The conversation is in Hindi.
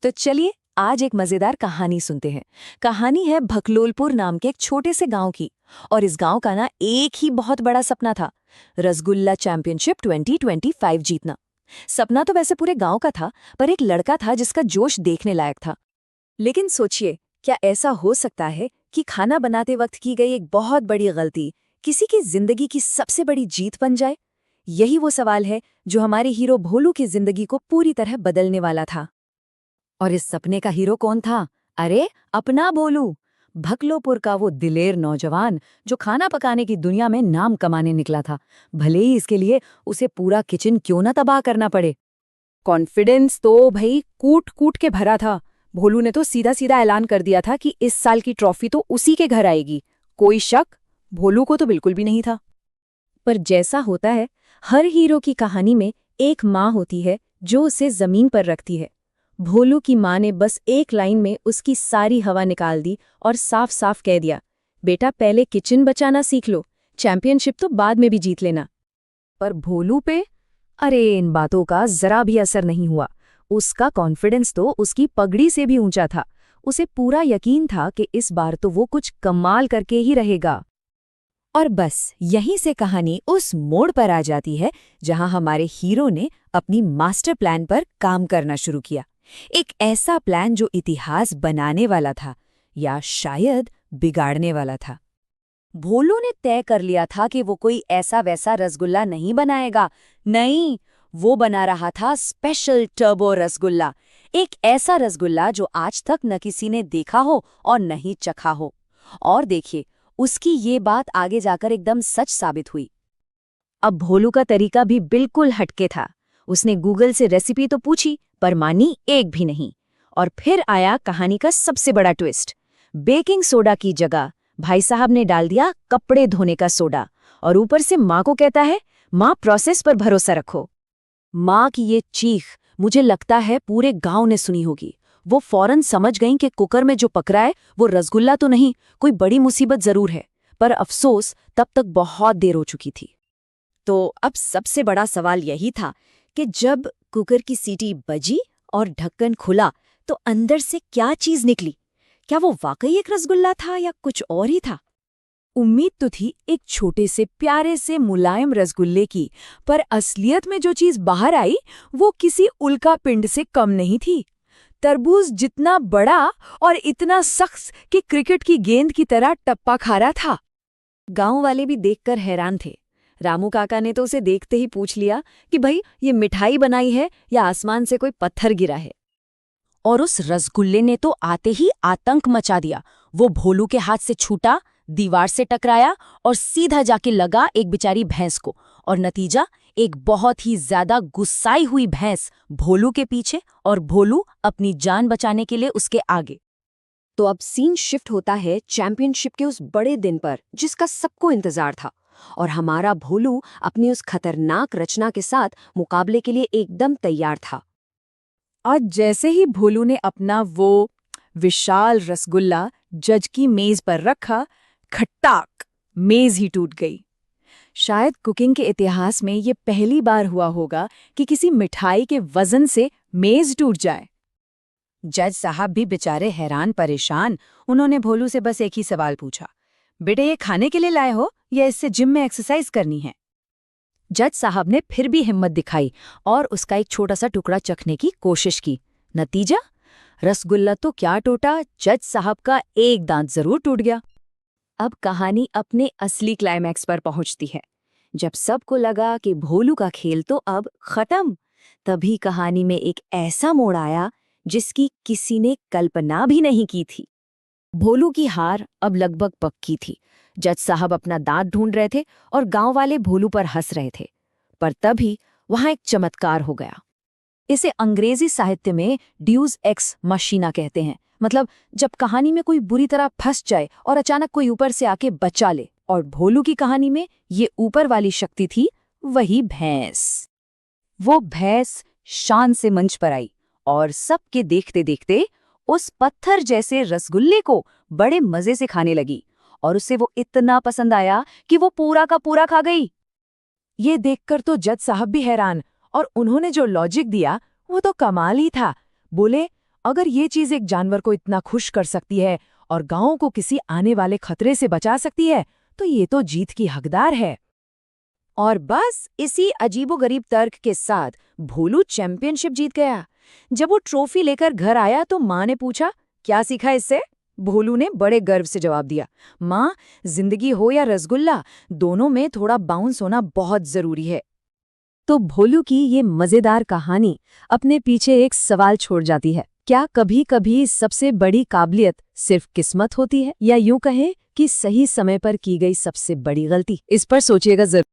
तो चलिए आज एक मजेदार कहानी सुनते हैं। कहानी है भकलोलपुर नाम के एक छोटे से गांव की। और इस गांव का ना एक ही बहुत बड़ा सपना था, रसगुल्ला चैंपियनशिप 2025 जीतना। सपना तो वैसे पूरे गांव का था, पर एक लड़का था जिसका जोश देखने लायक था। लेकिन सोचिए, क्या ऐसा हो सकता है कि खाना बनाते वक्त की गई एक बहुत बड़ी गलती किसी की जिंदगी की सबसे बड़ी जीत बन जाए? यही वो सवाल है जो हमारे हीरो भोलू की जिंदगी को पूरी तरह बदलने वाला था। और इस सपने का हीरो कौन था? अरे, अपना भोलू, भकलोपुर का वो दिलेर नौजवान जो खाना पकाने की दुनिया में नाम कमाने निकला था, भले ही इसके लिए उसे पूरा किचन क्यों ना तबाह करना पड़े। कॉन्फिडेंस तो भाई कूट कूट के भरा था। भोलू ने तो सीधा सीधा ऐलान कर दिया था कि इस साल की ट्रॉफी तो उसी के घर आएगी। कोई शक भोलू को तो बिल्कुल भी नहीं था। पर जैसा होता है, हर हीरो की कहानी में एक माँ होती है जो उसे जमीन पर रखती है। भोलू की माँ ने बस एक लाइन में उसकी सारी हवा निकाल दी और साफ साफ कह दिया, बेटा पहले किचन बचाना सीख लो, चैंपियनशिप तो बाद में भी जीत लेना। पर भोलू पे, अरे, इन बातों का जरा भी असर नहीं हुआ। उसका कॉन्फिडेंस तो उसकी पगड़ी से भी ऊंचा था। उसे पूरा यकीन था कि इस बार तो वो कुछ कमाल करके ही रहेगा। और बस यहीं से कहानी उस मोड़ पर आ जाती है जहां हमारे हीरो ने अपनी मास्टर प्लान पर काम करना शुरू किया। एक ऐसा प्लान जो इतिहास बनाने वाला था, या शायद बिगाड़ने वाला था। भोलू ने तय कर लिया था कि वो कोई ऐसा वैसा रसगुल्ला नहीं बनाएगा। नहीं, वो बना रहा था स्पेशल टर्बो रसगुल्ला। एक ऐसा रसगुल्ला जो आज तक न किसी ने देखा हो और न ही चखा हो। और देखिए, उसकी ये बात आगे जाकर एकदम सच साबित हुई। अब भोलू का तरीका भी बिल्कुल हटके था। उसने गूगल से रेसिपी तो पूछी, पर मानी एक भी नहीं। और फिर आया कहानी का सबसे बड़ा ट्विस्ट। बेकिंग सोडा की जगह भाई साहब ने डाल दिया कपड़े धोने का सोडा, और ऊपर से माँ को कहता है, माँ प्रोसेस पर भरोसा रखो। माँ की ये चीख मुझे लगता है पूरे गांव ने सुनी होगी। वो फौरन समझ गईं कि कुकर में जो पक रहा है वो रसगुल्ला तो नहीं, कोई बड़ी मुसीबत जरूर है। पर अफसोस, तब तक बहुत देर हो चुकी थी। तो अब सबसे बड़ा सवाल यही था कि जब कुकर की सीटी बजी और ढक्कन खुला तो अंदर से क्या चीज निकली? क्या वो वाकई एक रसगुल्ला था या कुछ और ही था? उम्मीद तो थी एक छोटे से प्यारे से मुलायम रसगुल्ले की, पर असलियत में जो चीज बाहर आई वो किसी उल्का पिंड से कम नहीं थी। तरबूज जितना बड़ा और इतना सख्त कि क्रिकेट की गेंद की तरह टप्पा खा रहा था। गांव वाले भी देखकर हैरान थे। रामू काका ने तो उसे देखते ही पूछ लिया कि भाई, ये मिठाई बनाई है या आसमान से कोई पत्थर गिरा है? और उस रसगुल्ले ने तो आते ही आतंक मचा दिया। वो भोलू के हाथ से छूटा, दीवार से टकराया और सीधा जाके लगा एक बेचारी भैंस को। और नतीजा, एक बहुत ही ज्यादा गुस्साई हुई भैंस भोलू के पीछे और भोलू अपनी जान बचाने के लिए उसके आगे। तो अब सीन शिफ्ट होता है चैंपियनशिप के उस बड़े दिन पर जिसका सबको इंतजार था। और हमारा भोलू अपनी उस खतरनाक रचना के साथ मुकाबले के लिए एकदम तैयार था। आज जैसे ही भोलू ने अपना वो विशाल रसगुल्ला जज की मेज पर रखा, खट्टाक, मेज ही टूट गई। शायद कुकिंग के इतिहास में ये पहली बार हुआ होगा कि किसी मिठाई के वजन से मेज टूट जाए। जज साहब भी बेचारे हैरान परेशान। उन्होंने भोलू से बस एक ही सवाल पूछा, बेटे ये खाने के लिए लाए हो या इससे जिम में एक्सरसाइज करनी है? जज साहब ने फिर भी हिम्मत दिखाई और उसका एक छोटा सा टुकड़ा चखने की कोशिश की। नतीजा, रसगुल्ला तो क्या टूटा, जज साहब का एक दांत जरूर टूट गया। अब कहानी अपने असली क्लाइमैक्स पर पहुंचती है। जब सबको लगा कि भोलू का खेल तो अब खत्म, तभी कहानी में एक ऐसा मोड़ आया जिसकी किसी ने कल्पना भी नहीं की थी। भोलू की हार अब लगभग पक्की थी। जज साहब अपना दांत ढूंढ रहे थे और गांव वाले भोलू पर हंस रहे थे। पर तभी वहां एक चमत्कार हो गया। इसे अंग्रेजी साहित्य में ड्यूज एक्स मशीना कहते हैं। मतलब जब कहानी में कोई बुरी तरह फंस जाए और अचानक कोई ऊपर से आके बचा ले। और भोलू की कहानी में ये ऊपर वाली शक्ति थी, वही भैंस। वो भैंस शान से मंच पर आई और सबके देखते देखते उस पत्थर जैसे रसगुल्ले को बड़े मजे से खाने लगी। और उसे वो इतना पसंद आया कि वो पूरा का पूरा खा गई। ये देखकर तो जज साहब भी हैरान, और उन्होंने जो लॉजिक दिया वो तो कमाल ही था। बोले, अगर ये चीज एक जानवर को इतना खुश कर सकती है और गांव को किसी आने वाले खतरे से बचा सकती है, तो ये तो जीत की हकदार है। और बस इसी अजीबोगरीब तर्क के साथ भोलू चैंपियनशिप जीत गया। जब वो ट्रॉफी लेकर घर आया तो माँ ने पूछा, क्या सीखा इससे? भोलू ने बड़े गर्व से जवाब दिया, माँ, जिंदगी हो या रसगुल्ला, दोनों में थोड़ा बाउंस होना बहुत जरूरी है। तो भोलू की ये मजेदार कहानी अपने पीछे एक सवाल छोड़ जाती है। क्या कभी कभी सबसे बड़ी काबिलियत सिर्फ किस्मत होती है, या यूं कहें कि सही समय पर की गई सबसे बड़ी गलती? इस पर सोचिएगा जरूर।